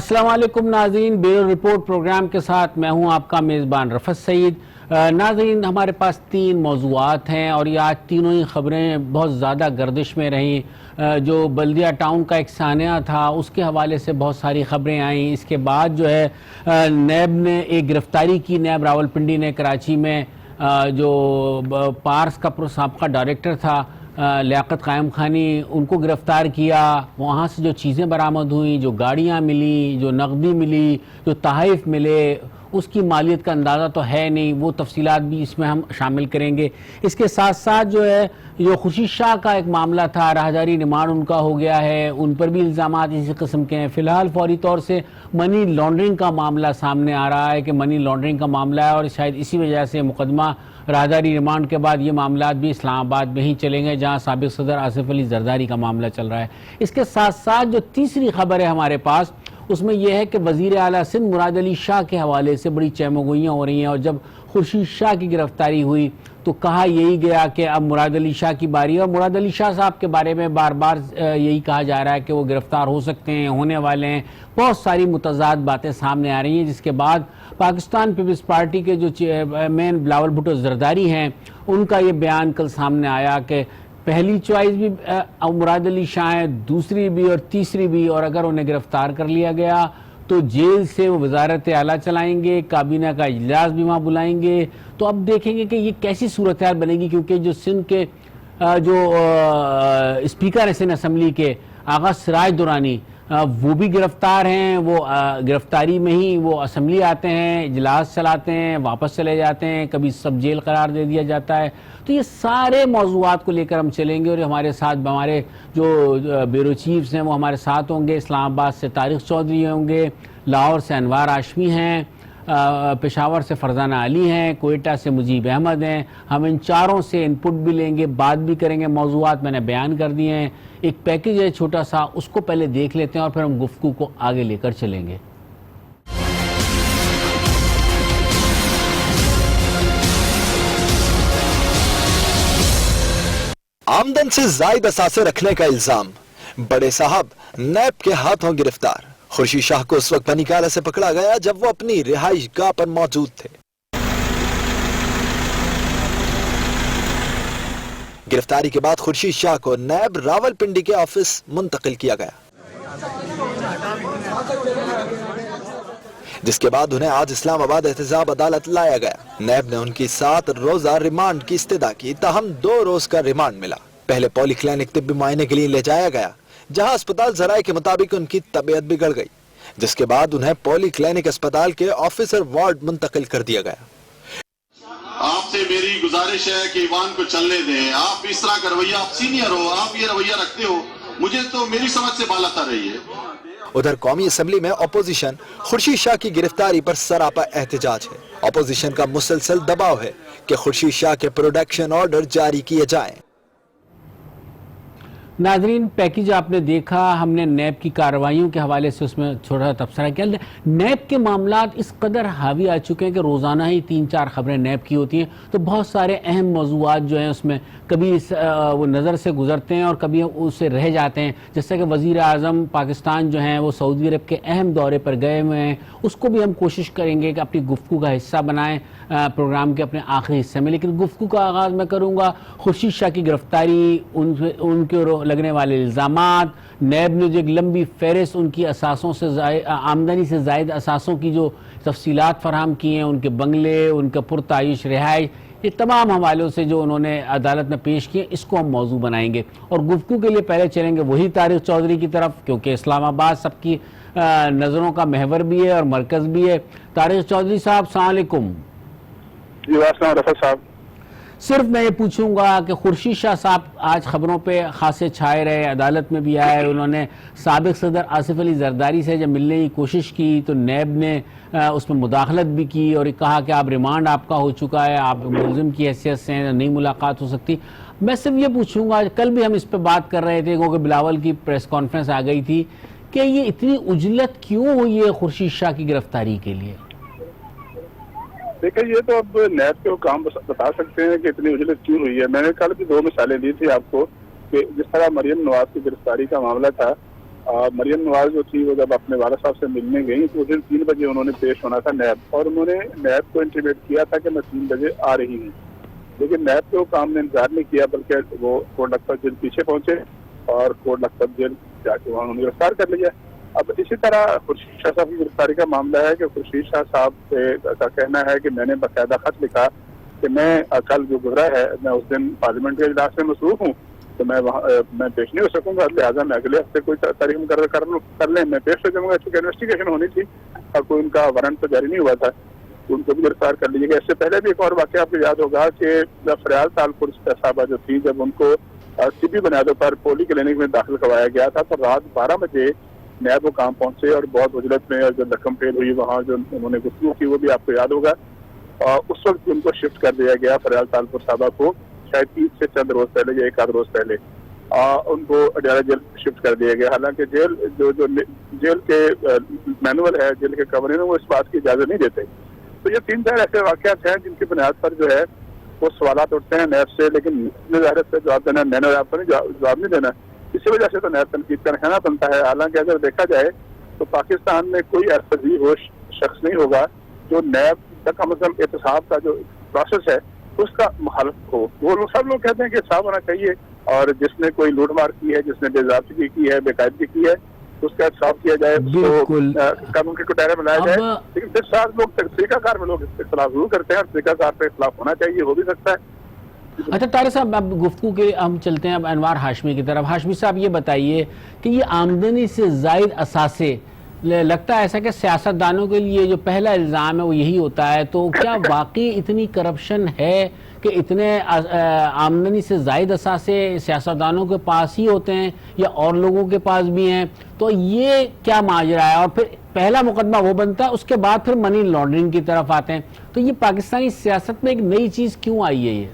السلام علیکم ناظرین، بیورو رپورٹ پروگرام کے ساتھ میں ہوں آپ کا میزبان رفعت سعید۔ ناظرین، ہمارے پاس 3 موضوعات ہیں اور یہ آج تینوں ہی خبریں بہت زیادہ گردش میں رہیں۔ جو بلدیہ ٹاؤن کا ایک سانحہ تھا اس کے حوالے سے بہت ساری خبریں آئیں۔ اس کے بعد جو ہے نیب نے ایک گرفتاری کی، نیب راولپنڈی نے کراچی میں جو پارس کا سابقہ ڈائریکٹر تھا لیاقت قائم خانی، ان کو گرفتار کیا۔ وہاں سے جو چیزیں برآمد ہوئیں، جو گاڑیاں ملی، جو نقدی ملی، جو تحائف ملے، اس کی مالیت کا اندازہ تو ہے نہیں، وہ تفصیلات بھی اس میں ہم شامل کریں گے۔ اس کے ساتھ ساتھ جو ہے جو خورشید شاہ کا ایک معاملہ تھا، راہداری ریمانڈ ان کا ہو گیا ہے، ان پر بھی الزامات اسی قسم کے ہیں۔ فی الحال فوری طور سے منی لانڈرنگ کا معاملہ سامنے آ رہا ہے کہ منی لانڈرنگ کا معاملہ ہے اور شاید اسی وجہ سے مقدمہ راہداری ریمانڈ کے بعد یہ معاملات بھی اسلام آباد میں ہی چلیں گے، جہاں سابق صدر آصف علی زرداری کا معاملہ چل رہا ہے۔ اس کے ساتھ ساتھ جو تیسری خبر ہے ہمارے پاس، اس میں یہ ہے کہ وزیر اعلیٰ سندھ مراد علی شاہ کے حوالے سے بڑی چہمگوئیاں ہو رہی ہیں، اور جب خورشید شاہ کی گرفتاری ہوئی تو کہا یہی گیا کہ اب مراد علی شاہ کی باری ہے، اور مراد علی شاہ صاحب کے بارے میں بار بار یہی کہا جا رہا ہے کہ وہ گرفتار ہو سکتے ہیں، ہونے والے ہیں۔ بہت ساری متضاد باتیں سامنے آ رہی ہیں، جس کے بعد پاکستان پیپلز پارٹی کے جو چیئرمین بلاول بھٹو زرداری ہیں، ان کا یہ بیان کل سامنے آیا کہ پہلی چوائس بھی مراد علی شاہ ہیں، دوسری بھی اور تیسری بھی، اور اگر انہیں گرفتار کر لیا گیا تو جیل سے وہ وزارت اعلیٰ چلائیں گے، کابینہ کا اجلاس بھی وہاں بلائیں گے۔ تو اب دیکھیں گے کہ یہ کیسی صورتحال بنے گی، کیونکہ جو سندھ کے جو اسپیکر ہیں سندھ اسمبلی کے آغا سراج دورانی، وہ بھی گرفتار ہیں۔ وہ گرفتاری میں ہی وہ اسمبلی آتے ہیں، اجلاس چلاتے ہیں، واپس چلے جاتے ہیں، کبھی سب جیل قرار دے دیا جاتا ہے۔ تو یہ سارے موضوعات کو لے کر ہم چلیں گے، اور ہمارے ساتھ ہمارے جو بیورو چیفز ہیں وہ ہمارے ساتھ ہوں گے۔ اسلام آباد سے طارق چودھری ہوں گے، لاہور سے انوار ہاشمی ہیں، پشاور سے فرزانہ علی ہیں، کوئٹہ سے مجیب احمد ہیں۔ ہم ان چاروں سے ان پٹ بھی لیں گے، بات بھی کریں گے۔ موضوعات میں نے بیان کر دیے ہیں، ایک پیکیج ہے چھوٹا سا، اس کو پہلے دیکھ لیتے ہیں اور پھر ہم گفتگو کو آگے لے کر چلیں گے۔ آمدن سے زائد اثاثے رکھنے کا الزام، بڑے صاحب نیب کے ہاتھوں گرفتار۔ خورشید شاہ کو اس وقت پنی کالہ سے پکڑا گیا جب وہ اپنی رہائش گاہ پر موجود تھے۔ گرفتاری کے بعد خورشید شاہ کو نیب راولپنڈی کے آفس منتقل کیا گیا، جس کے بعد انہیں آج اسلام آباد احتساب عدالت لایا گیا۔ نیب نے ان کی 7 روزہ ریمانڈ کی استدعا کی، تاہم 2 روز کا ریمانڈ ملا۔ پہلے پولی کلینک طبی معائنے کے لیے لے جایا گیا، جہاں اسپتال ذرائع کے مطابق ان کی طبیعت بگڑ گئی، جس کے بعد انہیں پولی کلینک اسپتال کے آفیسر وارڈ منتقل کر دیا گیا۔ آپ سے میری گزارش ہے کہ ایوان کو چلنے دیں۔ آپ اس طرح کا رویہ، آپ سینئر ہو، آپ یہ رویہ رکھتے ہو، مجھے تو میری سمجھ سے بالا تر رہی ہے۔ ادھر قومی اسمبلی میں اپوزیشن خورشید شاہ کی گرفتاری پر سراپا احتجاج ہے۔ اپوزیشن کا مسلسل دباؤ ہے کہ خورشید شاہ کے پروڈکشن آرڈر جاری کیے جائیں۔ ناظرین، پیکیج آپ نے دیکھا، ہم نے نیب کی کارروائیوں کے حوالے سے اس میں چھوٹا تبصرہ کیا۔ نیب کے معاملات اس قدر حاوی آ چکے ہیں کہ روزانہ ہی 3-4 خبریں نیب کی ہوتی ہیں، تو بہت سارے اہم موضوعات جو ہیں اس میں کبھی وہ نظر سے گزرتے ہیں اور کبھی اسے رہ جاتے ہیں۔ جیسا کہ وزیر اعظم پاکستان جو ہیں وہ سعودی عرب کے اہم دورے پر گئے ہوئے ہیں، اس کو بھی ہم کوشش کریں گے کہ اپنی گفتگو کا حصہ بنائیں پروگرام کے اپنے آخری حصے میں۔ لیکن گفتگو کا آغاز میں کروں گا خورشید شاہ کی گرفتاری، ان کے لگنے والے الزامات، نیب نے جو ایک لمبی فہرست ان کی اثاثوں سے آمدنی سے زائد اثاثوں کی جو تفصیلات فراہم کی ہیں، ان کے بنگلے، ان کا پرتعیش رہائش، یہ تمام حوالوں سے جو انہوں نے عدالت میں پیش کیے، اس کو ہم موضوع بنائیں گے۔ اور گفتگو کے لیے پہلے چلیں گے وہی طارق چودھری کی طرف، کیونکہ اسلام آباد سب کی نظروں کا محور بھی ہے اور مرکز بھی ہے۔ طارق چودھری صاحب، السلام علیکم۔ جی السلام رفعت صاحب۔ صرف میں یہ پوچھوں گا کہ خورشید شاہ صاحب آج خبروں پہ خاصے چھائے رہے، عدالت میں بھی آئے، انہوں نے سابق صدر آصف علی زرداری سے جب ملنے کی کوشش کی تو نیب نے اس میں مداخلت بھی کی اور کہا کہ آپ ریمانڈ آپ کا ہو چکا ہے، آپ ملزم کی حیثیت سے ہیں، نئی ملاقات ہو سکتی۔ میں صرف یہ پوچھوں گا، کل بھی ہم اس پہ بات کر رہے تھے کیونکہ بلاول کی پریس کانفرنس آ گئی تھی، کہ یہ اتنی عجلت کیوں ہوئی ہے خورشید شاہ کی گرفتاری کے لیے؟ دیکھیں، یہ تو اب نیب کے کام بتا سکتے ہیں کہ اتنی اجلت کیوں ہوئی ہے۔ میں نے کل بھی 2 مثالیں دی تھی آپ کو کہ جس طرح مریم نواز کی گرفتاری کا معاملہ تھا مریم نواز جو تھی وہ جب اپنے والد صاحب سے ملنے گئی تو اس دن 3 بجے انہوں نے پیش ہونا تھا نیب، اور انہوں نے نیب کو انٹیمیٹ کیا تھا کہ میں 3 بجے آ رہی ہوں، لیکن نیب کے کام نے انتظار نہیں کیا بلکہ وہ کوٹ لکھپت جیل پیچھے پہنچے اور کوٹ لکھپت جیل جا کے وہاں انہوں نے گرفتار کر لیا۔ اب اسی طرح خورشید شاہ صاحب کی گرفتاری کا معاملہ ہے کہ خورشید شاہ صاحب کا کہنا ہے کہ میں نے باقاعدہ خط لکھا کہ میں کل جو گزرا ہے میں اس دن پارلیمنٹ کے اجلاس میں مصروف ہوں تو میں وہاں میں پیش نہیں ہو سکوں گا، لہٰذا میں اگلے ہفتے کوئی تاریخ مقرر کر لیں میں پیش ہو جاؤں گا، چونکہ انویسٹیگیشن ہونی تھی اور کوئی ان کا وارنٹ تو جاری نہیں ہوا تھا، ان کو بھی گرفتار کر لیجیے گا۔ اس سے پہلے بھی ایک اور واقعہ آپ کو یاد ہوگا کہ فریال تالپور صاحبہ جو تھی جب ان کو طبی بنیادوں پر پولی کلینک میں داخل کروایا گیا تھا تو رات 12 بجے نیب حکام پہنچے اور بہت وجلت میں اور جو رقم فیل ہوئی وہاں جو انہوں نے گفتگو کی وہ بھی آپ کو یاد ہوگا، اس وقت ان کو شفٹ کر دیا گیا فریال تالپور صاحبہ کو، شاید 30 سے چند روز پہلے یا 1 آدھ روز پہلے ان کو اڈیالہ جیل شفٹ کر دیا گیا، حالانکہ جیل کے مینول ہے جیل کے قوانین وہ اس بات کی اجازت نہیں دیتے۔ تو یہ 3-4 ایسے واقعات ہیں جن کی بنیاد پر جو ہے وہ سوالات اٹھتے ہیں نیب سے، لیکن وزارت سے جواب دینا، میں نے آپ کو جواب نہیں دینا، اسی وجہ سے تو نیب تنقید کا نشانہ بنتا ہے۔ حالانکہ اگر دیکھا جائے تو پاکستان میں کوئی ایسا بھی ہوش شخص نہیں ہوگا جو نیب کا کم از کم احتساب کا جو پروسیس ہے اس کا مخالف ہو۔ وہ لوگ سب لوگ کہتے ہیں کہ صاف ہونا چاہیے، اور جس نے کوئی لوٹ مار کی ہے، جس نے بے ضابطگی کی ہے، بے قاعدگی کی ہے، اس کا احتساب کیا جائے، اس کو قانون کے دائرے میں لایا جائے۔ لیکن پھر ساتھ لوگ طریقہ کار میں لوگ اختلاف ضرور کرتے ہیں، اور طریقہ کار پہ اختلاف ہونا چاہیے، ہو بھی سکتا ہے۔ اچھا طارق صاحب، اب گفتگو کے ہم چلتے ہیں اب انوار ہاشمی کی طرف۔ ہاشمی صاحب یہ بتائیے کہ یہ آمدنی سے زائد اثاثے، لگتا ہے ایسا کہ سیاستدانوں کے لیے جو پہلا الزام ہے وہ یہی ہوتا ہے، تو کیا واقعی اتنی کرپشن ہے کہ اتنے آمدنی سے زائد اثاثے سیاستدانوں کے پاس ہی ہوتے ہیں یا اور لوگوں کے پاس بھی ہیں؟ تو یہ کیا ماجرا ہے؟ اور پھر پہلا مقدمہ وہ بنتا ہے، اس کے بعد پھر منی لانڈرنگ کی طرف آتے ہیں، تو یہ پاکستانی سیاست میں ایک نئی چیز کیوں آئی ہے؟ یہ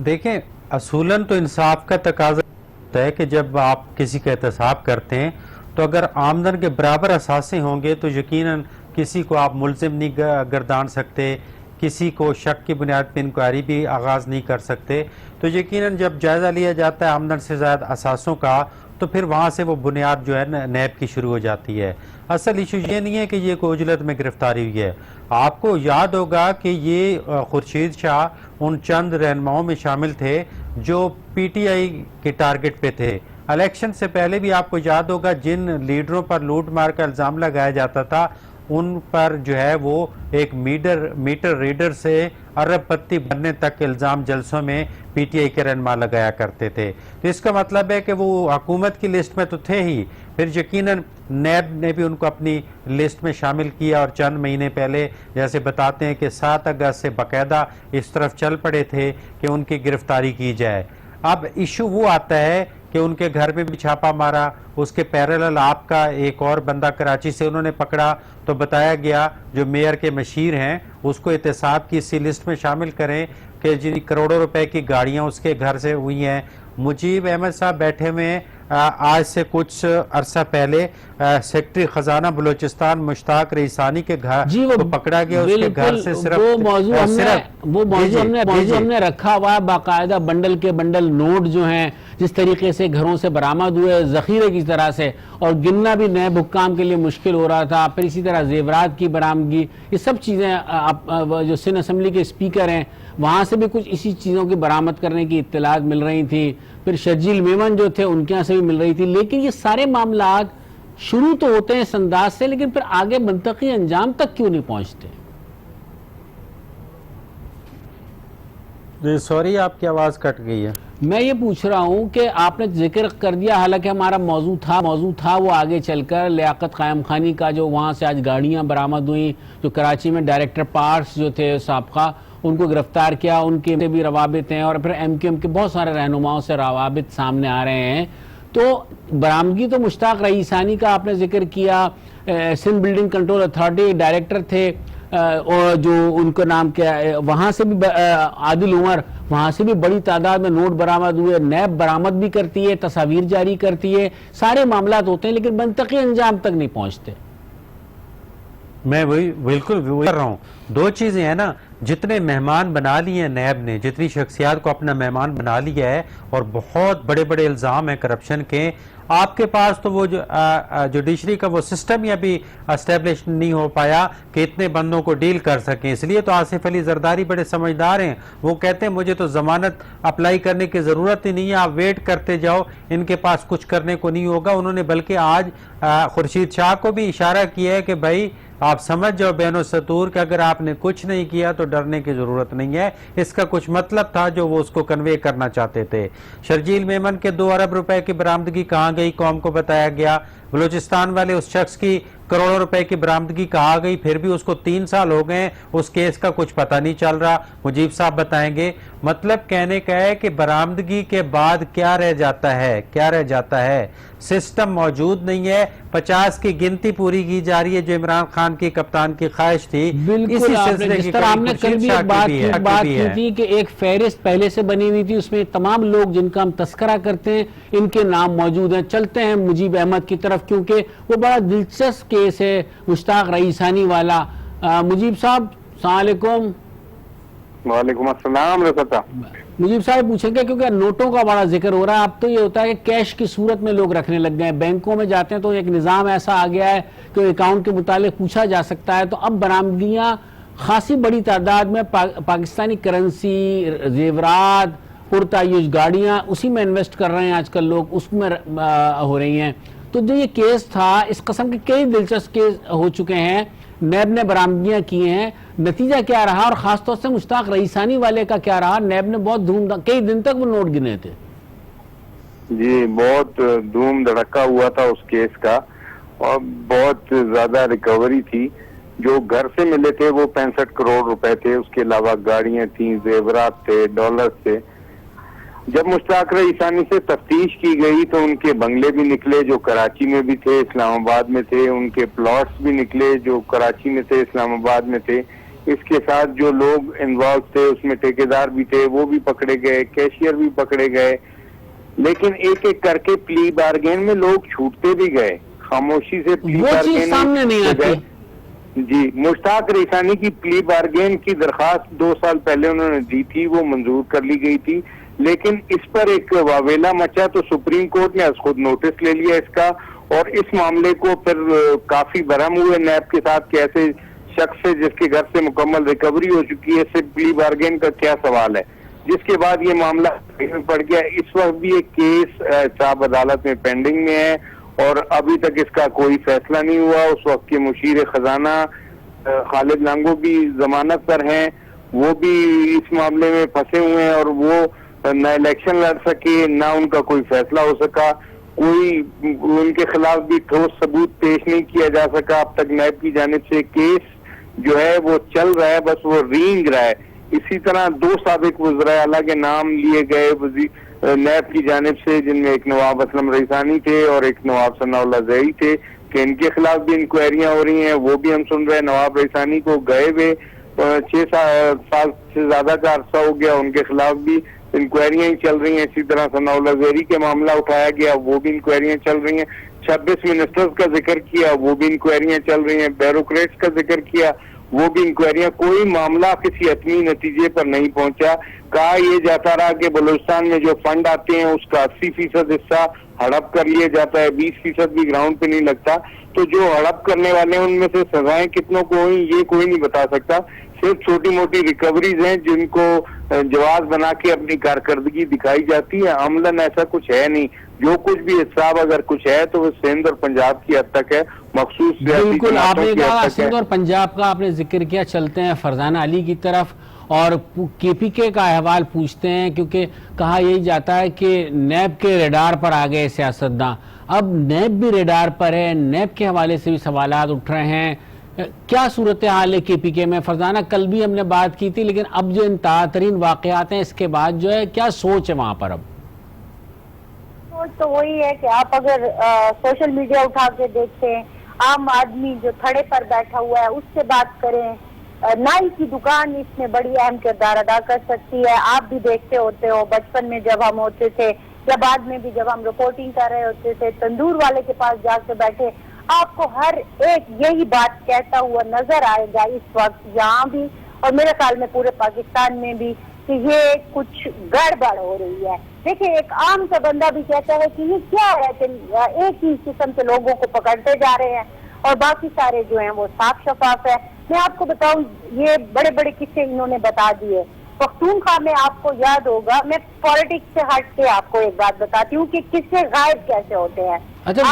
دیکھیں، اصولاً تو انصاف کا تقاضا ہوتا ہے کہ جب آپ کسی کا احتساب کرتے ہیں تو اگر آمدن کے برابر اثاثے ہوں گے تو یقیناً کسی کو آپ ملزم نہیں گردان سکتے، کسی کو شک کی بنیاد پہ انکوائری بھی آغاز نہیں کر سکتے۔ تو یقیناً جب جائزہ لیا جاتا ہے آمدن سے زیادہ اثاثوں کا تو پھر وہاں سے وہ بنیاد جو ہے نیب کی شروع ہو جاتی ہے۔ اصل ایشو یہ نہیں ہے کہ یہ کوئی عجلت میں گرفتاری ہوئی ہے۔ آپ کو یاد ہوگا کہ یہ خورشید شاہ ان چند رہنماؤں میں شامل تھے جو پی ٹی آئی کے ٹارگٹ پہ تھے۔ الیکشن سے پہلے بھی آپ کو یاد ہوگا جن لیڈروں پر لوٹ مار کا الزام لگایا جاتا تھا ان پر جو ہے وہ ایک میٹر ریڈر سے ارب پتی بننے تک الزام جلسوں میں پی ٹی آئی کے رہنما لگایا کرتے تھے۔ تو اس کا مطلب ہے کہ وہ حکومت کی لسٹ میں تو تھے ہی، پھر یقیناً نیب نے بھی ان کو اپنی لسٹ میں شامل کیا، اور چند مہینے پہلے جیسے بتاتے ہیں کہ 7 اگست سے باقاعدہ اس طرف چل پڑے تھے کہ ان کی گرفتاری کی جائے۔ اب ایشو وہ آتا ہے کہ ان کے گھر میں بھی چھاپا مارا، اس کے پیرالل آپ کا ایک اور بندہ کراچی سے انہوں نے پکڑا، تو بتایا گیا جو میئر کے مشیر ہیں اس کو احتساب کی اسی لسٹ میں شامل کریں کہ جن کروڑوں روپے کی گاڑیاں اس کے گھر سے ہوئی ہیں۔ مجیب احمد صاحب بیٹھے ہوئے آج سے کچھ عرصہ پہلے سیکٹری خزانہ بلوچستان مشتاق رئیسانی کے گھر کو پکڑا گیا، اس کے گھر سے صرف وہ موضوع ہم نے رکھا ہوا ہے، باقاعدہ بنڈل کے بنڈل نوٹ جو ہیں جس طریقے سے گھروں سے برآمد ہوئے ذخیرے کی طرح سے، اور گننا بھی نیب حکام کے لیے مشکل ہو رہا تھا، پھر اسی طرح زیورات کی برآمدگی، یہ سب چیزیں جو سندھ اسمبلی کے اسپیکر ہیں وہاں سے بھی کچھ اسی چیزوں کی برآمد کرنے کی اطلاعات مل رہی تھی، پھر شرجیل میمن جو تھے ان کے یہاں سے بھی مل رہی تھی۔ لیکن یہ سارے معاملات شروع تو ہوتے ہیں اس انداز سے، لیکن پھر آگے منطقی انجام تک کیوں نہیں پہنچتے؟ سوری آپ کی آواز کٹ گئی ہے۔ میں یہ پوچھ رہا ہوں کہ آپ نے ذکر کر دیا، حالانکہ ہمارا موضوع تھا وہ آگے چل کر لیاقت قائم خانی کا، جو وہاں سے آج گاڑیاں برآمد ہوئیں، جو کراچی میں ڈائریکٹر پارٹس جو تھے سابقہ ان کو گرفتار کیا، ان کے بھی روابط ہیں، اور پھر ایم کیو ایم کے بہت سارے رہنماؤں سے روابط سامنے آ رہے ہیں۔ تو برآمدگی تو مشتاق رئیسانی کا آپ نے ذکر کیا، Sindh building control authority director تھے، اور جو ان کا نام کیا ہے، وہاں سے بھی عادل عمر، وہاں سے بھی بڑی تعداد میں نوٹ برآمد ہوئے، نیب برآمد بھی کرتی ہے، تصاویر جاری کرتی ہے، سارے معاملات ہوتے ہیں، لیکن منطقی انجام تک نہیں پہنچتے۔ میں بالکل کر رہا ہوں، دو چیزیں ہیں نا، جتنے مہمان بنا لیے ہیں نیب نے، جتنی شخصیات کو اپنا مہمان بنا لیا ہے، اور بہت بڑے بڑے الزام ہیں کرپشن کے، آپ کے پاس تو وہ جو جوڈیشری کا وہ سسٹم ہی ابھی اسٹیبلش نہیں ہو پایا کہ اتنے بندوں کو ڈیل کر سکیں. اس لیے تو آصف علی زرداری بڑے سمجھدار ہیں, وہ کہتے ہیں مجھے تو ضمانت اپلائی کرنے کی ضرورت ہی نہیں ہے, آپ ویٹ کرتے جاؤ, ان کے پاس کچھ کرنے کو نہیں ہوگا. انہوں نے بلکہ آج خورشید شاہ کو بھی اشارہ کیا ہے کہ بھائی آپ سمجھ جاؤ بین السطور کہ اگر آپ نے کچھ نہیں کیا تو ڈرنے کی ضرورت نہیں ہے. اس کا کچھ مطلب تھا جو وہ اس کو کنوے کرنا چاہتے تھے. شرجیل میمن کے 2 ارب روپے کی برآمدگی کہاں گئی, قوم کو بتایا گیا. بلوچستان والے اس شخص کی کروڑوں روپے کی برآمدگی کہا گئی, پھر بھی اس کو 3 سال ہو گئے, اس کیس کا کچھ پتہ نہیں چل رہا. مجیب صاحب بتائیں گے. مطلب کہنے کا ہے کہ برآمدگی کے بعد کیا رہ جاتا ہے, کیا رہ جاتا ہے, سسٹم موجود نہیں ہے. 50 کی گنتی پوری کی جا رہی ہے جو عمران خان کی کپتان کی خواہش تھی. بالکل جس طرح ہم نے کل بھی ایک بات کی تھی کہ ایک فہرست پہلے سے بنی ہوئی تھی, اس میں تمام لوگ جن کا ہم تذکرہ کرتے ہیں ان کے نام موجود ہیں. چلتے ہیں مجیب احمد کی طرف کیونکہ وہ بڑا دلچسپ کیس ہے مشتاق رئیسانی والا. مجیب صاحب السلام علیکم. وعلیکم السلام. مجیب صاحب پوچھیں گے کیونکہ نوٹوں کا بڑا ذکر ہو رہا ہے, اب تو یہ ہوتا ہے کہ کیش کی صورت میں لوگ رکھنے لگ گئے ہیں, بینکوں میں جاتے ہیں تو ایک نظام ایسا آ گیا ہے کہ اکاؤنٹ کے متعلق پوچھا جا سکتا ہے. تو اب برآمدگیاں خاصی بڑی تعداد میں پاکستانی کرنسی, زیورات, پرتعیش گاڑیاں, اسی میں انویسٹ کر رہے ہیں آج کل لوگ, اس میں ہو رہی ہیں. تو جو یہ کیس تھا, اس قسم کے کئی دلچسپ کیس ہو چکے ہیں, نیب نے برآمدگیاں کی ہیں, نتیجہ کیا رہا اور خاص طور سے مشتاق رئیسانی والے کا کیا رہا؟ نیب نے بہت دھوم کئی دن تک وہ نوٹ گنے تھے. جی بہت دھوم دھڑکا ہوا تھا اس کیس کا اور بہت زیادہ ریکوری تھی. جو گھر سے ملے تھے وہ 65 کروڑ روپے تھے, اس کے علاوہ گاڑیاں تھیں, زیورات تھے, ڈالرز تھے. جب مشتاق رئیسانی سے تفتیش کی گئی تو ان کے بنگلے بھی نکلے جو کراچی میں بھی تھے, اسلام آباد میں تھے, ان کے پلاٹس بھی نکلے جو کراچی میں تھے, اسلام آباد میں تھے. اس کے ساتھ جو لوگ انوالو تھے اس میں ٹھیکیدار بھی تھے, وہ بھی پکڑے گئے, کیشیئر بھی پکڑے گئے. لیکن ایک ایک کر کے پلی بارگین میں لوگ چھوٹتے بھی گئے, خاموشی سے پلی بارگین سامنے نہیں آتی. جی مشتاق رئیسانی کی پلی بارگین کی درخواست 2 سال پہلے انہوں نے دی تھی, وہ منظور کر لی گئی تھی. لیکن اس پر ایک واویلا مچا تو سپریم کورٹ نے از خود نوٹس لے لیا اس کا, اور اس معاملے کو پھر کافی برہم ہوئے نیب کے ساتھ کہ ایسے شخص سے جس کے گھر سے مکمل ریکوری ہو چکی ہے سے پلی بارگین کا کیا سوال ہے, جس کے بعد یہ معاملہ پڑ گیا. اس وقت بھی ایک کیس صاحب عدالت میں پینڈنگ میں ہے اور ابھی تک اس کا کوئی فیصلہ نہیں ہوا. اس وقت کے مشیر خزانہ خالد لانگو بھی ضمانت پر ہیں, وہ بھی اس معاملے میں پھنسے ہوئے ہیں اور وہ نہ الیکشن لڑ سکے, نہ ان کا کوئی فیصلہ ہو سکا, کوئی ان کے خلاف بھی ٹھوس ثبوت پیش نہیں کیا جا سکا. اب تک نیب کی جانب سے کیس جو ہے وہ چل رہا ہے, بس وہ رینگ رہا ہے. اسی طرح 2 سابق وزراء اعلیٰ کے نام لیے گئے نیب کی جانب سے, جن میں ایک نواب اسلم رئیسانی تھے اور ایک نواب ثناء اللہ زہری تھے, کہ ان کے خلاف بھی انکوائریاں ہو رہی ہیں, وہ بھی ہم سن رہے ہیں. نواب رئیسانی کو گئے ہوئے 6 سال سے زیادہ کا عرصہ ہو گیا, ان کے خلاف بھی انکوائریاں ہی چل رہی ہیں. اسی طرح ثناء اللہ زہری کے معاملہ اٹھایا گیا, وہ بھی انکوائریاں چل رہی ہیں. 26 منسٹرز کا ذکر کیا, وہ بھی انکوائریاں چل رہی ہیں. بیوروکریٹس کا ذکر کیا, وہ بھی انکوائریاں. کوئی معاملہ کسی حتمی نتیجے پر نہیں پہنچا. کہا یہ جاتا رہا کہ بلوچستان میں جو فنڈ آتے ہیں اس کا 80% حصہ ہڑپ کر لیا جاتا ہے, 20% بھی گراؤنڈ پہ نہیں لگتا. تو جو ہڑپ کرنے والے ہیں ان میں سے سزائیں کتنوں کو ہوئیں یہ کوئی نہیں بتا سکتا. صرف چھوٹی موٹی ریکوریز ہیں جن کو جواز بنا کے اپنی کارکردگی دکھائی جاتی ہے. عملاً ایسا کچھ ہے نہیں. جو کچھ بھی حساب اگر کچھ ہے تو وہ سندھ اور پنجاب کی حد تک ہے, مخصوص بالکل. آپ نے کہا سندھ اور پنجاب کا آپ نے ذکر کیا, چلتے ہیں فرزانہ علی کی طرف اور کے پی کے کا احوال پوچھتے ہیں, کیونکہ کہا یہی جاتا ہے کہ نیب کے ریڈار پر آ گئے سیاستداں. اب نیب بھی ریڈار پر ہے, نیب کے حوالے سے بھی سوالات اٹھ رہے ہیں. کیا صورتحال ہے کے پی کے میں؟ فرزانہ کل بھی ہم نے بات کی تھی, لیکن اب جو انتہا ترین واقعات ہیں اس کے بعد جو ہے کیا سوچ ہے وہاں پر؟ اب سوچ تو وہی ہے کہ آپ اگر سوشل میڈیا اٹھا کے دیکھیں, عام آدمی جو تھڑے پر بیٹھا ہوا ہے اس سے بات کریں, نائی کی دکان اس میں بڑی اہم کردار ادا کر سکتی ہے. آپ بھی دیکھتے ہوتے ہو بچپن میں جب ہم ہوتے تھے یا بعد میں بھی جب ہم رپورٹنگ کر رہے ہوتے تھے, تندور والے کے پاس جا کے بیٹھے, آپ کو ہر ایک یہی بات کہتا ہوا نظر آئے گا اس وقت یہاں بھی اور میرے خیال میں پورے پاکستان میں بھی, کہ یہ کچھ گڑبڑ ہو رہی ہے. دیکھیں ایک عام سا بندہ بھی کہتا ہے کہ یہ کیا ہے کہ ایک ہی قسم کے لوگوں کو پکڑتے جا رہے ہیں اور باقی سارے جو ہیں وہ صاف شفاف ہے. میں آپ کو بتاؤں یہ بڑے بڑے قصے انہوں نے بتا دیے. پختونخوا میں آپ کو یاد ہوگا, میں پالیٹکس سے ہٹ کے آپ کو ایک بات بتاتی ہوں کہ قصے غائب کیسے ہوتے ہیں. اچھا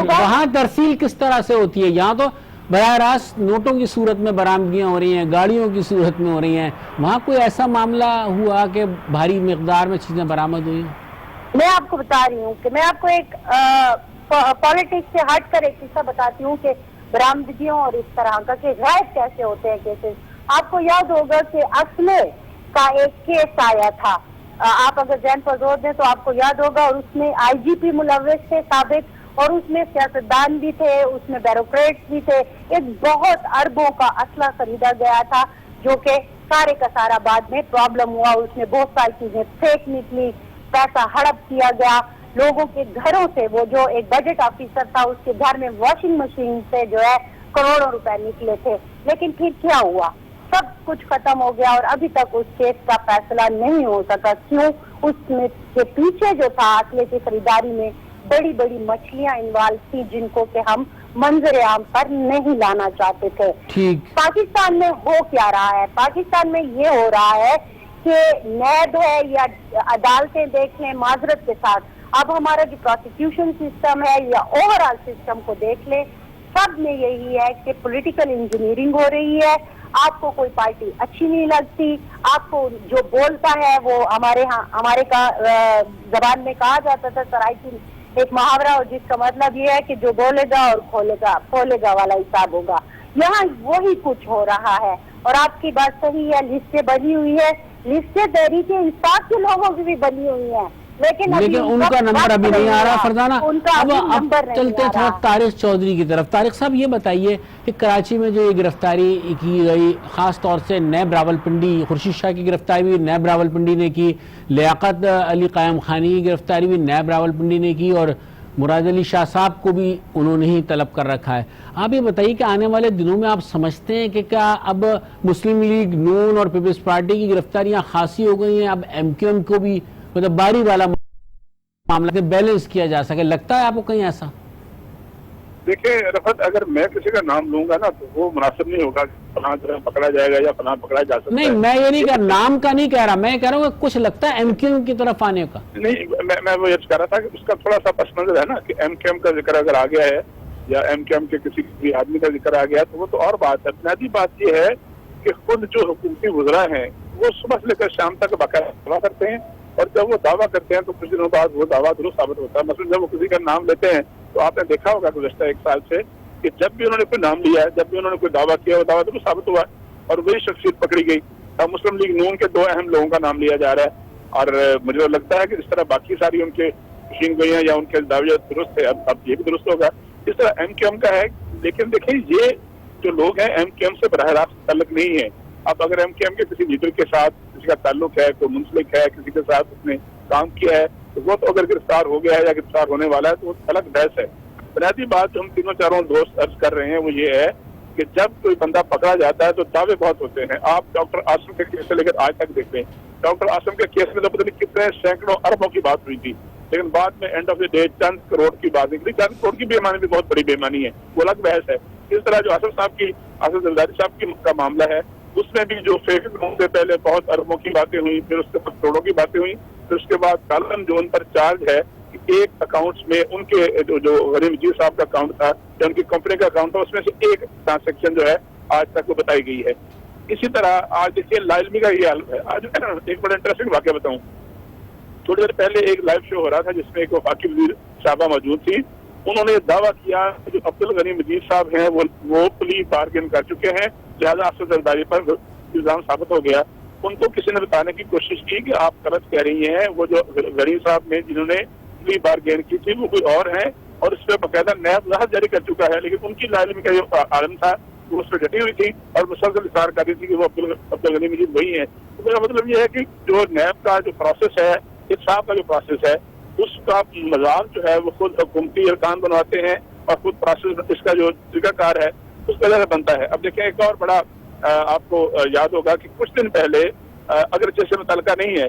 وہاں ترسیل کس طرح سے ہوتی ہے؟ یہاں تو براہ راست نوٹوں کی صورت میں برآمدگیاں ہو رہی ہیں, گاڑیوں کی صورت میں ہو رہی ہیں. وہاں کوئی ایسا معاملہ ہوا کہ بھاری مقدار میں چیزیں برآمد ہوئی؟ میں آپ کو بتا رہی ہوں کہ میں آپ کو ایک پالیٹکس سے ہٹ کر ایک قصہ بتاتی ہوں کہ برآمدگیوں اور اس طرح کا کہ غائب کیسے ہوتے ہیں کیسے. آپ کو یاد ہوگا کہ اسلحے کا ایک کیس آیا تھا, آپ اگر ذہن پر زور دیں تو آپ کو یاد ہوگا, اور اس میں آئی جی پی ملوث تھے سابق, اور اس میں سیاستدان بھی تھے, اس میں بیوروکریٹس بھی تھے. ایک بہت اربوں کا اسلحہ خریدا گیا تھا جو کہ سارے کا سارا بعد میں پرابلم ہوا, اس میں بہت ساری چیزیں فیک نکلی, پیسہ ہڑپ کیا گیا لوگوں کے گھروں سے. وہ جو ایک بجٹ آفیسر تھا اس کے گھر میں واشنگ مشین سے جو ہے کروڑوں روپے نکلے تھے. لیکن پھر کیا ہوا؟ سب کچھ ختم ہو گیا اور ابھی تک اس کیس کا فیصلہ نہیں ہو سکا. کیوں؟ اس میں کے پیچھے جو تھا اسلحے کی خریداری میں بڑی بڑی مچھلیاں انوالو تھی جن کو کہ ہم منظر عام پر نہیں لانا چاہتے تھے. پاکستان میں ہو کیا رہا ہے؟ پاکستان میں یہ ہو رہا ہے کہ نیب ہے یا عدالتیں دیکھ لیں معذرت کے ساتھ, اب ہمارا جو پروسیکیوشن سسٹم ہے یا اوور آل سسٹم کو دیکھ لیں, سب میں یہی ہے کہ پولیٹیکل انجینئرنگ ہو رہی ہے. آپ کو کوئی پارٹی اچھی نہیں لگتی, آپ کو جو بولتا ہے وہ ہمارے زبان میں کہا جاتا تھا سرائکی ایک محاورہ, اور جس کا مطلب یہ ہے کہ جو بولے گا اور کھولے گا والا حساب ہوگا. یہاں وہی کچھ ہو رہا ہے. اور آپ کی بات صحیح ہے, لسٹیں بنی ہوئی ہے, لسٹیں تحریک انصاف کے لوگوں کی بھی بنی ہوئی ہیں, لیکن ان کا نمبر ابھی نہیں آ رہا. فرزانہ اب چلتے تھوڑا طارق چودھری کی طرف. طارق صاحب یہ بتائیے کہ کراچی میں جو یہ گرفتاری کی گئی, خاص طور سے نیب راولپنڈی, خورشید شاہ کی گرفتاری بھی نیب راولپنڈی نے کی, لیاقت علی قائم خانی کی گرفتاری بھی نیب راولپنڈی نے کی, اور مراد علی شاہ صاحب کو بھی انہوں نے ہی طلب کر رکھا ہے. آپ یہ بتائیے کہ آنے والے دنوں میں آپ سمجھتے ہیں کہ کیا اب مسلم لیگ نون اور پیپلز پارٹی کی گرفتاریاں خاصی ہو گئی ہیں, اب ایم کیو ایم کو بھی مطلب باری والا معاملہ بیلنس کیا جا سکے؟ لگتا ہے آپ کو کہیں ایسا؟ دیکھیں رفعت, اگر میں کسی کا نام لوں گا نا تو وہ مناسب نہیں ہوگا فلاں پکڑا جائے گا یا فلاں پکڑا جا سکتا ہے. نہیں, میں یہ نہیں کہہ رہا, نام کا نہیں کہہ رہا, میں کہہ رہا ہوں کہ کچھ لگتا ہے ایم کیو ایم کی طرف آنے کا. نہیں, میں وہ یہ کہہ رہا تھا کہ اس کا تھوڑا سا پس منظر ہے نا کہ ایم کیو ایم کا ذکر اگر آ گیا ہے یا ایم کیو ایم کے کسی بھی آدمی کا ذکر آ گیا تو وہ تو اور بات ہے. بنیادی بات یہ ہے کہ خود جو حکومتی وزراء ہیں وہ صبح سے لے کر شام تک باقاعدہ دعویٰ کرتے ہیں, اور جب وہ دعویٰ کرتے ہیں تو کچھ دنوں بعد وہ دعویٰ درست ثابت ہوتا ہے. مثلا جب وہ کسی کا نام لیتے ہیں تو آپ نے دیکھا ہوگا گزشتہ 1 سال سے کہ جب بھی انہوں نے کوئی نام لیا ہے, جب بھی انہوں نے کوئی دعویٰ کیا, وہ دعویٰ درست ثابت ہوا اور وہی شخصیت پکڑی گئی. اب مسلم لیگ نون کے 2 اہم لوگوں کا نام لیا جا رہا ہے, اور مجھے لگتا ہے کہ جس طرح باقی ساری ان کے مشین گوئیاں یا ان کے دعویٰ درست ہے, اب یہ بھی درست ہوگا اس طرح ایم کیو ایم کا ہے. لیکن دیکھیں یہ جو لوگ ہیں ایم کیو ایم سے براہ راست تعلق نہیں ہے. اب اگر ایم کیو ایم کے کسی لیڈر کے ساتھ کسی کا تعلق ہے, کوئی منسلک ہے, کسی کے ساتھ اس نے کام کیا ہے, تو وہ تو اگر گرفتار ہو گیا ہے یا گرفتار ہونے والا ہے تو وہ الگ بحث ہے. بنیادی بات جو ہم تینوں چاروں دوست عرض کر رہے ہیں وہ یہ ہے کہ جب کوئی بندہ پکڑا جاتا ہے تو دعوے بہت ہوتے ہیں. آپ ڈاکٹر عاصم کے کیس سے لے کر آج تک دیکھ لیں, ڈاکٹر عاصم کے کیس میں تو پتہ نہیں کتنے سینکڑوں اربوں کی بات ہوئی تھی, لیکن بعد میں اینڈ آف دی ڈے چند کروڑ کی بات نکلی. چند کروڑ کی بے ایمانی بھی بہت بڑی بے ایمانی ہے, وہ الگ بحث ہے. اس طرح جو آصف زرداری صاحب کا معاملہ ہے اس میں بھی جو فیک سے پہلے بہت اربوں کی باتیں ہوئی, پھر اس کے بعد کروڑوں کی باتیں ہوئی, پھر اس کے بعد کالم جو ان پر چارج ہے ایک اکاؤنٹس میں ان کے جو غنی مجید صاحب کا اکاؤنٹ تھا یا ان کی کمپنی کا اکاؤنٹ تھا اس میں سے ایک ٹرانزیکشن جو ہے آج تک وہ بتائی گئی ہے. اسی طرح آج دیکھیے لائلمی کا یہ حال ہے. آج ایک بڑا انٹرسٹنگ واقعہ بتاؤں. تھوڑی دیر پہلے ایک لائیو شو ہو رہا تھا جس میں ایک وفاقی وزیر صاحبہ موجود تھی. انہوں نے دعویٰ کیا کہ جو عبدالغنی مجید صاحب ہیں وہ پلی بارگن کر چکے ہیں, لہٰذا آصف زرداری پر الزام ثابت ہو گیا. ان کو کسی نے بتانے کی کوشش کی کہ آپ غلط کہہ رہی ہیں, وہ جو غنی صاحب نے جنہوں نے پلی بارگین کی تھی وہ کوئی اور ہیں, اور اس پہ باقاعدہ نیب وضاحت جاری کر چکا ہے. لیکن ان کی لائلمی کا جو عالم تھا وہ اس پہ ڈٹی ہوئی تھی اور مسلسل اصرار کر رہی تھی کہ وہ عبدالغنی مجید وہی ہیں. تو میرا مطلب یہ ہے کہ جو نیب کا جو پروسیس ہے, انصاف کا جو پروسیس ہے, اس کا مذاق جو ہے وہ خود حکومتی ارکان بنواتے ہیں اور خود پروسیس اس کا جو طریقہ کار ہے اس وجہ سے بنتا ہے. اب دیکھیں ایک اور بڑا آپ کو یاد ہوگا کہ کچھ دن پہلے اگر جیسے متعلقہ نہیں ہے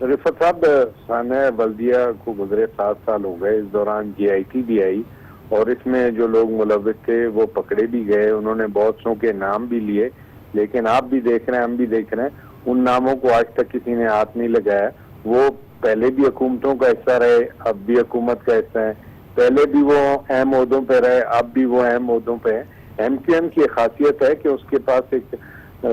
رفت صاحب سانحہ بلدیہ کو گزرے 7 سال ہو گئے، اس دوران GIT بھی آئی اور اس میں جو لوگ ملوث تھے وہ پکڑے بھی گئے، انہوں نے بہت سو کے نام بھی لیے، لیکن آپ بھی دیکھ رہے ہیں، ہم بھی دیکھ رہے ہیں، ان ناموں کو آج تک کسی نے ہاتھ نہیں لگایا۔ وہ پہلے بھی حکومتوں کا حصہ رہے، اب بھی حکومت کا حصہ ہیں، پہلے بھی وہ اہم عہدوں پہ رہے، اب بھی وہ اہم عہدوں پہ ہیں۔ MQM کی خاصیت ہے کہ اس کے پاس ایک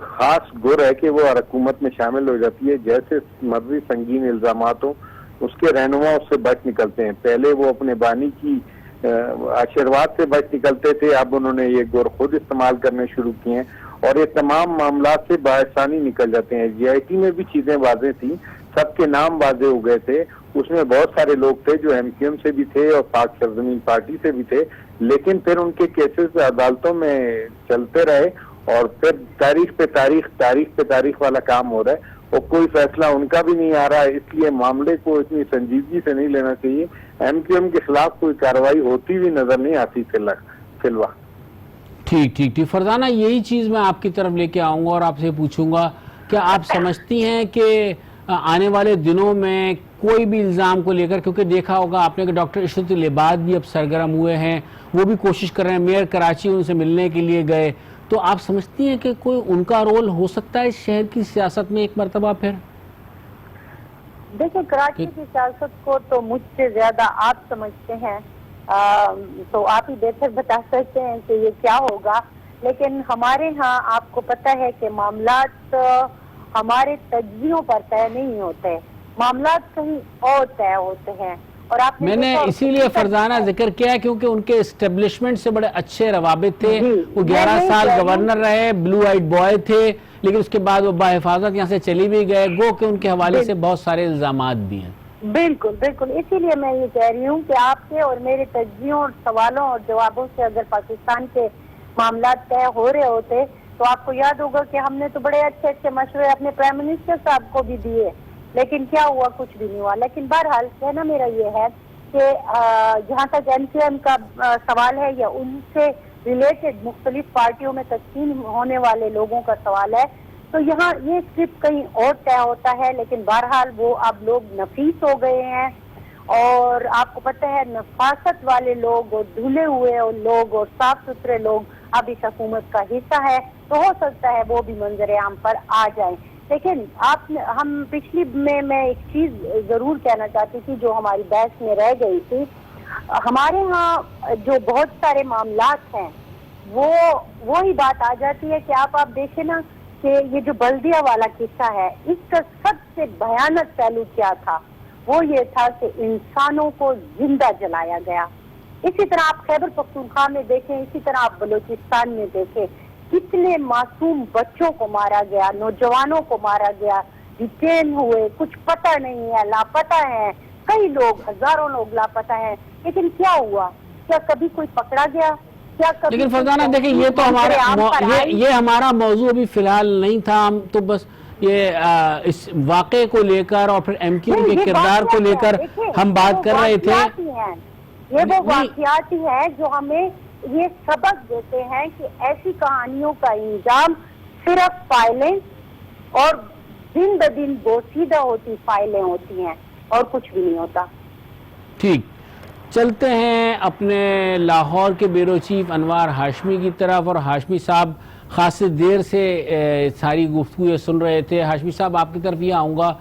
خاص گر ہے کہ وہ ہر حکومت میں شامل ہو جاتی ہے، جیسے مرضی سنگین الزامات ہوں اس کے رہنما اس سے بچ نکلتے ہیں۔ پہلے وہ اپنے بانی کی آشیرواد سے بچ نکلتے تھے، اب انہوں نے یہ گر خود استعمال کرنے شروع کیے ہیں اور یہ تمام معاملات سے بآسانی نکل جاتے ہیں۔ GIT میں بھی چیزیں واضح تھیں، سب کے نام واضح ہو گئے تھے، اس میں بہت سارے لوگ تھے جو MQM سے بھی تھے اور پاک سرزمین پارٹی سے بھی تھے، لیکن پھر ان کے کیسز عدالتوں میں چلتے رہے اور پھر تاریخ پہ تاریخ والا کام ہو رہا ہے اور کوئی فیصلہ ان کا بھی نہیں آ رہا ہے۔ اس لیے معاملے کو اتنی سنجیدگی سے نہیں لینا چاہیے۔ MQM کے خلاف کوئی کارروائی ہوتی ہوئی نظر نہیں آتی فی الوقت۔ ٹھیک فرزانہ، یہی چیز میں آپ کی طرف لے کے آؤں گا اور آپ سے پوچھوں گا، کیا آپ سمجھتی ہیں کہ آنے والے دنوں میں کوئی بھی الزام کو لے کر، کیونکہ دیکھا ہوگا آپ نے کہ ڈاکٹر عشرت لباد بھی اب سرگرم ہوئے ہیں، وہ بھی کوشش کر رہے ہیں، میئر کراچی ان سے ملنے کے لیے گئے، تو آپ سمجھتی ہیں کہ کوئی ان کا رول ہو سکتا ہے اس شہر کی سیاست میں ایک مرتبہ پھر؟ دیکھیں، کراچی کی سیاست کو تو مجھ سے زیادہ آپ سمجھتے ہیں، تو آپ ہی بہتر بتا سکتے ہیں کہ یہ کیا ہوگا، لیکن ہمارے ہاں آپ کو پتہ ہے کہ معاملات ہمارے تجزیوں پر طے نہیں ہوتے، معاملات کہیں اور طے ہوتے ہیں۔ اور آپ میں نے اسی لیے فرزانہ ذکر کیا کیونکہ ان کے اسٹیبلشمنٹ سے بڑے اچھے روابط تھے، وہ 11 سال گورنر رہے، بلو آئیڈ بوائے تھے، لیکن اس کے بعد وہ باحفاظت یہاں سے چلی بھی گئے، گو کہ ان کے حوالے سے بہت سارے الزامات بھی ہیں۔ بالکل، اسی لیے میں یہ کہہ رہی ہوں کہ آپ کے اور میرے تجزیوں اور سوالوں اور جوابوں سے اگر پاکستان کے معاملات طے ہو رہے ہوتے تو آپ کو یاد ہوگا کہ ہم نے تو بڑے اچھے مشورے اپنے پرائم منسٹر صاحب کو بھی دیے، لیکن کیا ہوا؟ کچھ بھی نہیں ہوا۔ لیکن بہرحال کہنا میرا یہ ہے کہ جہاں تک MQM کا سوال ہے یا ان سے ریلیٹڈ مختلف پارٹیوں میں تقسیم ہونے والے لوگوں کا سوال ہے، تو یہاں یہ صرف کہیں اور طے ہوتا ہے، لیکن بہرحال وہ اب لوگ نفیس ہو گئے ہیں اور آپ کو پتہ ہے نفاست والے لوگ اور دھلے ہوئے لوگ اور صاف ستھرے لوگ اب اس حکومت کا حصہ ہے، تو ہو سکتا ہے وہ بھی منظر عام پر آ جائیں۔ لیکن ہم پچھلی میں ایک چیز ضرور کہنا چاہتی تھی جو ہماری بحث میں رہ گئی تھی، ہمارے ہاں جو بہت سارے معاملات ہیں وہی بات آ جاتی ہے کہ آپ دیکھیں نا کہ یہ جو بلدیہ والا قصہ ہے، اس کا سب سے بھیانک پہلو کیا تھا؟ وہ یہ تھا کہ انسانوں کو زندہ جلایا گیا۔ اسی طرح آپ خیبر پختونخوا میں دیکھیں، اسی طرح آپ بلوچستان میں دیکھیں، کتنے معصوم بچوں کو مارا گیا، نوجوانوں کو مارا گیا، ڈیٹین ہوئے، کچھ پتہ نہیں ہے، لاپتہ ہیں، کئی لوگ، ہزاروں لوگ لاپتہ ہیں، لیکن کیا ہوا؟ کیا کبھی کوئی پکڑا گیا؟ لیکن فرزانہ دیکھیں، یہ تو ہمارا موضوع ابھی فی الحال نہیں تھا، ہم تو بس یہ اس واقعے کو لے کر اور پھر MQM کے کردار کو لے کر ہم بات کر رہے تھے۔ یہ وہ واقعات ہی ہیں جو ہمیں یہ سبق دیتے ہیں کہ ایسی کہانیوں کا انجام صرف فائلیں اور دن بدن بوسیدہ ہوتی فائلیں ہوتی ہیں اور کچھ بھی نہیں ہوتا۔ ٹھیک، چلتے ہیں اپنے لاہور کے بیورو چیف انوار ہاشمی کی طرف، اور ہاشمی صاحب خاصی دیر سے ساری گفتگو یہ سن رہے تھے۔ ہاشمی صاحب آپ کی طرف یہ آؤں گا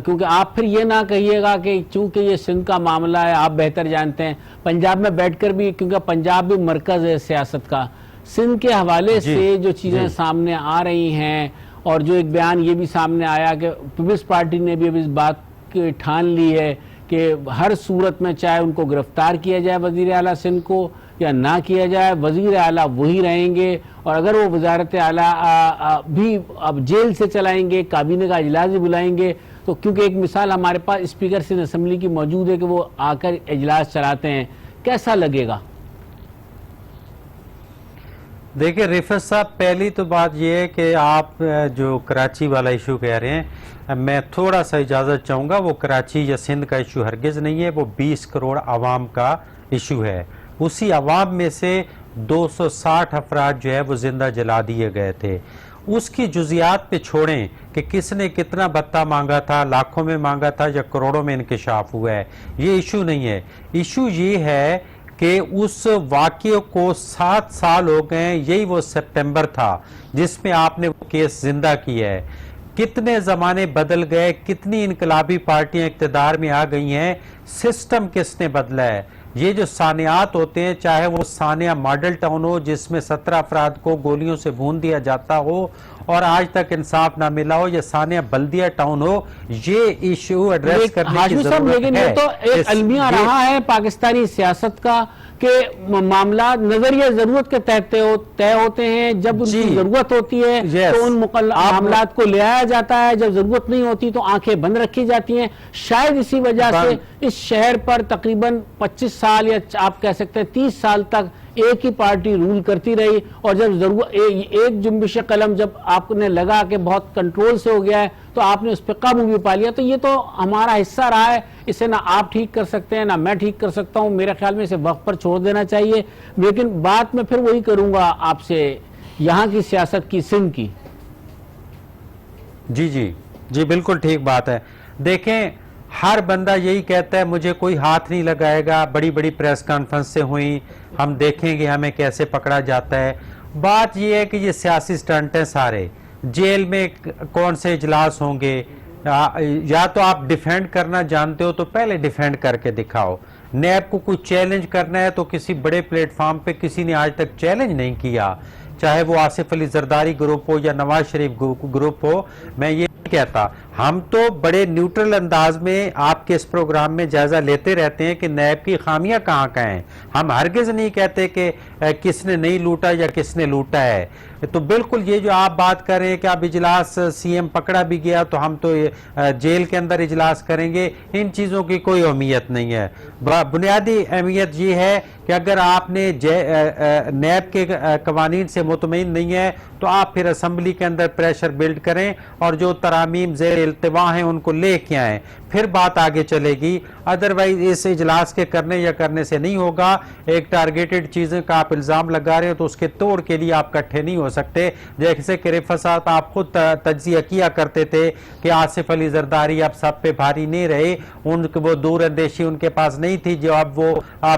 کیونکہ آپ پھر یہ نہ کہیے گا کہ چونکہ یہ سندھ کا معاملہ ہے آپ بہتر جانتے ہیں، پنجاب میں بیٹھ کر بھی، کیونکہ پنجاب بھی مرکز ہے سیاست کا، سندھ کے حوالے سے جو چیزیں سامنے آ رہی ہیں، اور جو ایک بیان یہ بھی سامنے آیا کہ پیپلز پارٹی نے بھی اب اس بات کی ٹھان لی ہے کہ ہر صورت میں چاہے ان کو گرفتار کیا جائے وزیر اعلیٰ سندھ کو یا نہ کیا جائے، وزیر اعلیٰ وہی رہیں گے، اور اگر وہ وزارت اعلیٰ بھی اب جیل سے چلائیں گے، کابینہ کا اجلاس بھی بلائیں گے، تو کیونکہ ایک مثال ہمارے پاس اسپیکر سندھ اسمبلی کی موجود ہے کہ وہ آ کر اجلاس چلاتے ہیں، کیسا لگے گا؟ دیکھیں رفت صاحب، پہلی تو بات یہ ہے کہ آپ جو کراچی والا ایشو کہہ رہے ہیں، میں تھوڑا سا اجازت چاہوں گا، وہ کراچی یا سندھ کا ایشو ہرگز نہیں ہے، وہ 20 کروڑ عوام کا ایشو ہے۔ اسی عوام میں سے 260 افراد جو ہے وہ زندہ جلا دیے گئے تھے، اس کی جزیات پہ چھوڑیں کہ کس نے کتنا بھتہ مانگا تھا، لاکھوں میں مانگا تھا یا کروڑوں میں انکشاف ہوا ہے، یہ ایشو نہیں ہے. ایشو یہ ہے کہ اس واقعے کو 7 سال ہو گئے ہیں. یہی وہ سپٹمبر تھا جس میں آپ نے وہ کیس زندہ کیا ہے. کتنے زمانے بدل گئے، کتنی انقلابی پارٹیاں اقتدار میں آ گئی ہیں، سسٹم کس نے بدلا ہے. یہ جو سانحات ہوتے ہیں، چاہے وہ سانحہ ماڈل ٹاؤن ہو جس میں 17 افراد کو گولیوں سے بھون دیا جاتا ہو اور آج تک انصاف نہ ملا ہو، یا سانحہ بلدیہ ٹاؤن ہو، یہ ایشو ایڈریس کرنے کی ہاشمی صاحب ضرورت لیکن ہے. یہ تو ایک المیہ رہا ہے پاکستانی سیاست کا کہ معاملات نظریہ ضرورت کے تحت طے ہوتے ہیں. جب ان کی ضرورت ہوتی ہے تو ان معاملات کو لے آیا جاتا ہے، جب ضرورت نہیں ہوتی تو آنکھیں بند رکھی جاتی ہیں. شاید اسی وجہ سے اس شہر پر تقریباً 25 سال یا آپ کہہ سکتے ہیں 30 سال تک ایک ہی پارٹی رول کرتی رہی، اور جب ضرورت ایک جنبش قلم جب آپ نے لگا کہ بہت کنٹرول سے ہو گیا ہے تو آپ نے اس پہ قابو بھی پا لیا. تو یہ تو ہمارا حصہ رہا ہے، اسے نہ آپ ٹھیک کر سکتے ہیں نہ میں ٹھیک کر سکتا ہوں. میرے خیال میں اسے وقت پر چھوڑ دینا چاہیے. لیکن بات میں پھر وہی کروں گا آپ سے یہاں کی سیاست کی، سندھ کی. جی بالکل ٹھیک بات ہے. دیکھیں ہر بندہ یہی کہتا ہے مجھے کوئی ہاتھ نہیں لگائے گا. بڑی بڑی پریس کانفرنس سے ہوئیں، ہم دیکھیں گے ہمیں کیسے پکڑا جاتا ہے. بات یہ ہے کہ یہ سیاسی سٹنٹ ہیں سارے. جیل میں کون سے اجلاس ہوں گے؟ یا تو آپ ڈیفینڈ کرنا جانتے ہو تو پہلے ڈیفینڈ کر کے دکھاؤ. نیب کو کوئی چیلنج کرنا ہے تو کسی بڑے پلیٹ فارم پہ کسی نے آج تک چیلنج نہیں کیا، چاہے وہ آصف علی زرداری گروپ ہو یا نواز شریف گروپ ہو. میں یہ کہتا ہم تو بڑے نیوٹرل انداز میں آپ کے اس پروگرام میں جائزہ لیتے رہتے ہیں کہ نیب کی خامیاں کہاں ہیں. ہم ہرگز نہیں کہتے کہ کس نے نہیں لوٹا یا کس نے لوٹا ہے. تو بالکل یہ جو آپ بات کر رہے ہیں کہ اب اجلاس سی ایم پکڑا بھی گیا تو ہم تو جیل کے اندر اجلاس کریں گے، ان چیزوں کی کوئی اہمیت نہیں ہے. بنیادی اہمیت یہ ہے کہ اگر آپ نے نیب کے قوانین سے مطمئن نہیں ہے تو آپ پھر اسمبلی کے اندر پریشر بلڈ کریں اور جو ترامیم زیر التوا ہیں ان کو لے کے آئیں، پھر بات آگے چلے گی. ادروائز اس اجلاس کے کرنے یا کرنے سے نہیں ہوگا. ایک ٹارگیٹڈ چیزیں کا آپ الزام لگا رہے ہیں تو اس کے توڑ کے لیے آپ کٹھے نہیں ہو سکتے. جیسے کہ رفعت صاحب آپ خود تجزیہ کیا کرتے تھے کہ آصف علی زرداری اب سب پہ بھاری نہیں رہے، ان وہ دور اندیشی ان کے پاس نہیں تھی جو اب وہ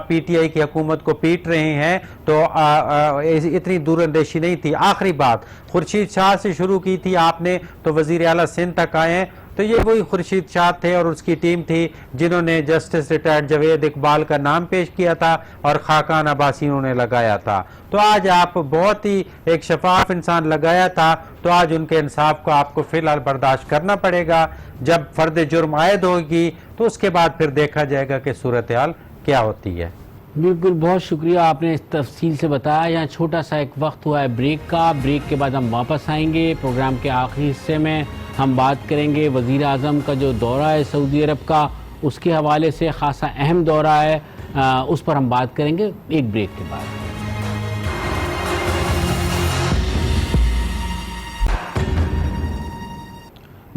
پی ٹی آئی کی حکومت کو پیٹ رہے ہیں، تو اتنی دور اندیشی نہیں تھی. آخری بات خورشید شاہ سے شروع کی تھی آپ نے تو وزیر اعلیٰ سندھ تک آئے ہیں، تو یہ وہی خورشید شاہ تھے اور اس کی ٹیم تھی جنہوں نے جسٹس ریٹائرڈ جاوید اقبال کا نام پیش کیا تھا اور خاقان عباسی انہوں نے لگایا تھا. تو آج آپ بہت ہی ایک شفاف انسان لگایا تھا، تو آج ان کے انصاف کو آپ کو فی الحال برداشت کرنا پڑے گا. جب فرد جرم عائد ہوگی تو اس کے بعد پھر دیکھا جائے گا کہ صورتحال کیا ہوتی ہے. بالکل، بہت شکریہ آپ نے اس تفصیل سے بتایا. یہاں چھوٹا سا ایک وقت ہوا ہے بریک کا. بریک کے بعد ہم واپس آئیں گے. پروگرام کے آخری حصے میں ہم بات کریں گے وزیر اعظم کا جو دورہ ہے سعودی عرب کا، اس کے حوالے سے خاصا اہم دورہ ہے، اس پر ہم بات کریں گے ایک بریک کے بعد.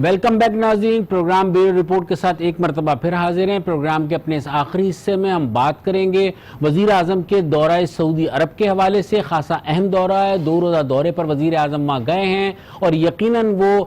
ویلکم بیک ناظرین. پروگرام بیورو رپورٹ کے ساتھ ایک مرتبہ پھر حاضر ہیں. پروگرام کے اپنے اس آخری حصے میں ہم بات کریں گے وزیر اعظم کے دورہ سعودی عرب کے حوالے سے. خاصا اہم دورہ ہے. 2 روزہ دورے پر وزیر اعظم وہاں گئے ہیں اور یقیناً وہ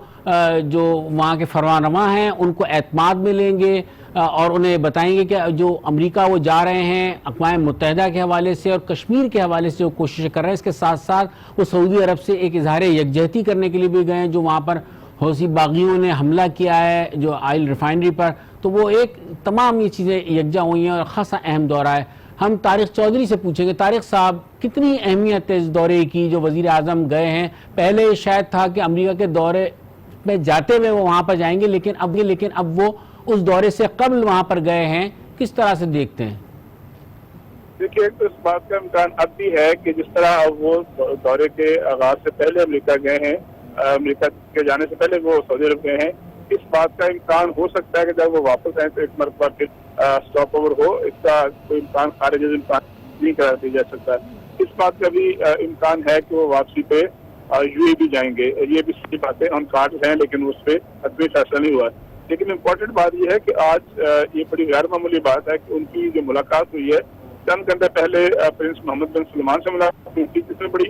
جو وہاں کے فرمان رواں ہیں ان کو اعتماد ملیں گے اور انہیں بتائیں گے کہ جو امریکہ وہ جا رہے ہیں اقوام متحدہ کے حوالے سے اور کشمیر کے حوالے سے جو کوشش کر رہے ہیں، اس کے ساتھ ساتھ وہ سعودی عرب سے ایک اظہار یکجہتی کرنے کے لیے بھی گئے ہیں جو وہاں پر حوثی باغیوں نے حملہ کیا ہے جو آئل ریفائنری پر. تو وہ ایک تمام یہ چیزیں یکجا ہوئی ہیں اور خاصا اہم دورہ ہے. ہم طارق چودھری سے پوچھیں گے، طارق صاحب کتنی اہمیت ہے اس دورے کی جو وزیر اعظم گئے ہیں؟ پہلے شاید تھا کہ امریکہ کے دورے میں جاتے ہوئے وہ وہاں پر جائیں گے، لیکن اب وہ اس دورے سے قبل وہاں پر گئے ہیں. کس طرح سے دیکھتے ہیں؟ دیکھیے، اس بات کا امکان اب بھی ہے کہ جس طرح وہ دورے کے آغاز سے پہلے امریکہ گئے ہیں، امریکہ کے جانے سے پہلے وہ سعودی عرب گئے ہیں، اس بات کا امکان ہو سکتا ہے کہ جب وہ واپس آئیں تو ایک مرتبہ پھر اسٹاپ اوور ہو. اس کا کوئی امکان خارج امکان نہیں قرار دیا جا سکتا. اس بات کا بھی امکان ہے کہ وہ واپسی پہ یو اے بھی جائیں گے. یہ بھی صحیح باتیں آن کارڈ ہیں لیکن اس پہ حتمی فیصلہ نہیں ہوا. لیکن امپورٹنٹ بات یہ ہے کہ آج یہ بڑی غیر معمولی بات ہے کہ ان کی جو ملاقات ہوئی ہے چند گھنٹے پہلے پرنس محمد بن سلمان سے ملاقات ہوئی تھی، جس میں بڑی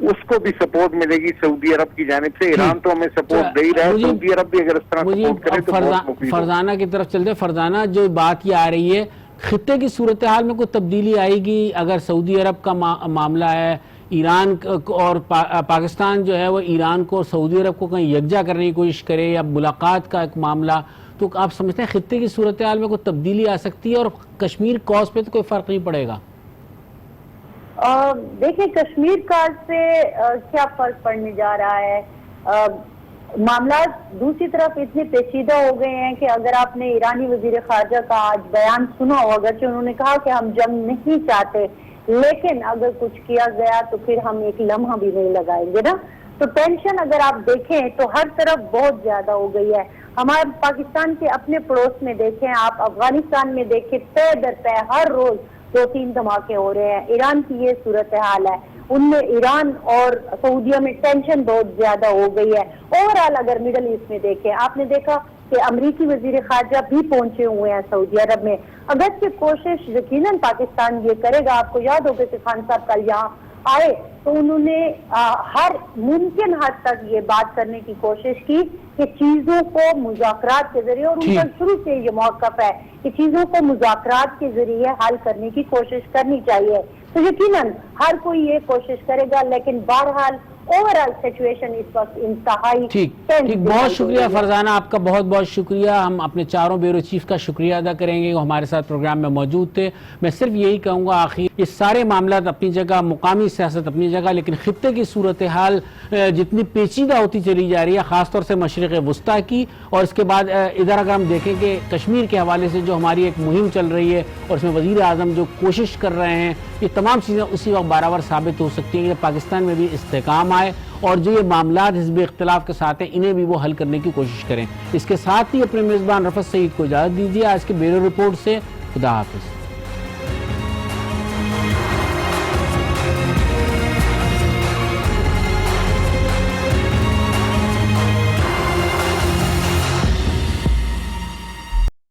اس کو بھی سپورٹ ملے گی سعودی عرب کی جانب سے. ایران تو ہمیں سپورٹ دے ہی رہا ہے, سعودی عرب بھی اگر اس طرح سپورٹ کرے تو بہت مفید. فرزانہ کی طرف چلتے. فرزانہ, جو بات یہ آ رہی ہے, خطے کی صورتحال میں کوئی تبدیلی آئے گی اگر سعودی عرب کا معاملہ ہے, ایران اور پاکستان جو ہے وہ ایران کو اور سعودی عرب کو کہیں یکجا کرنے کی کوشش کرے, یا ملاقات کا ایک معاملہ, تو آپ سمجھتے ہیں خطے کی صورتحال میں کوئی تبدیلی آ سکتی ہے اور کشمیر کوس پہ تو کوئی فرق نہیں پڑے گا؟ دیکھیں, کشمیر کاز سے کیا فرق پڑنے جا رہا ہے. معاملات دوسری طرف اتنے پیچیدہ ہو گئے ہیں کہ اگر آپ نے ایرانی وزیر خارجہ کا آج بیان سنا ہو, اگرچہ انہوں نے کہا کہ ہم جنگ نہیں چاہتے, لیکن اگر کچھ کیا گیا تو پھر ہم ایک لمحہ بھی نہیں لگائیں گے نا. تو ٹینشن اگر آپ دیکھیں تو ہر طرف بہت زیادہ ہو گئی ہے. ہمارے پاکستان کے اپنے پڑوس میں دیکھیں, آپ افغانستان میں دیکھیں, پے در پے ہر روز 2-3 دھماکے ہو رہے ہیں. ایران کی یہ صورتحال ہے, ان میں ایران اور سعودیہ میں ٹینشن بہت زیادہ ہو گئی ہے. اوورآل اگر مڈل ایسٹ میں دیکھیں, آپ نے دیکھا کہ امریکی وزیر خارجہ بھی پہنچے ہوئے ہیں سعودی عرب میں. اگرچہ کوشش یقیناً پاکستان یہ کرے گا, آپ کو یاد ہوگا کہ خان صاحب کل یہاں آئے تو انہوں نے ہر ممکن حد تک یہ بات کرنے کی کوشش کی کہ چیزوں کو مذاکرات کے ذریعے, اور ان کا شروع سے یہ موقف ہے کہ چیزوں کو مذاکرات کے ذریعے حل کرنے کی کوشش کرنی چاہیے. تو یقیناً ہر کوئی یہ کوشش کرے گا, لیکن بہرحال اوورآل سچویشن اس وقت انتہائی. ٹھیک, بہت شکریہ فرزانہ, آپ کا بہت بہت شکریہ. ہم اپنے چاروں بیورو چیف کا شکریہ ادا کریں گے, وہ ہمارے ساتھ پروگرام میں موجود تھے. میں صرف یہی کہوں گا آخر, یہ سارے معاملات اپنی جگہ, مقامی سیاست اپنی جگہ, لیکن خطے کی صورتحال جتنی پیچیدہ ہوتی چلی جا رہی ہے, خاص طور سے مشرق وسطیٰ کی, اور اس کے بعد ادھر اگر ہم دیکھیں کہ کشمیر کے حوالے سے جو ہماری ایک مہم چل رہی ہے اور اس میں وزیر اعظم جو کوشش کر رہے ہیں, یہ تمام چیزیں اسی وقت برابر ثابت ہو سکتی ہیں کہ پاکستان میں بھی استحکام آئے اور جو یہ معاملات حزب اختلاف کے ساتھ ہیں انہیں بھی وہ حل کرنے کی کوشش کریں. اس کے ساتھ ہی اپنے میزبان رفعت سعید کو اجازت دیجیے. آج کے بیورو رپورٹ سے خدا حافظ.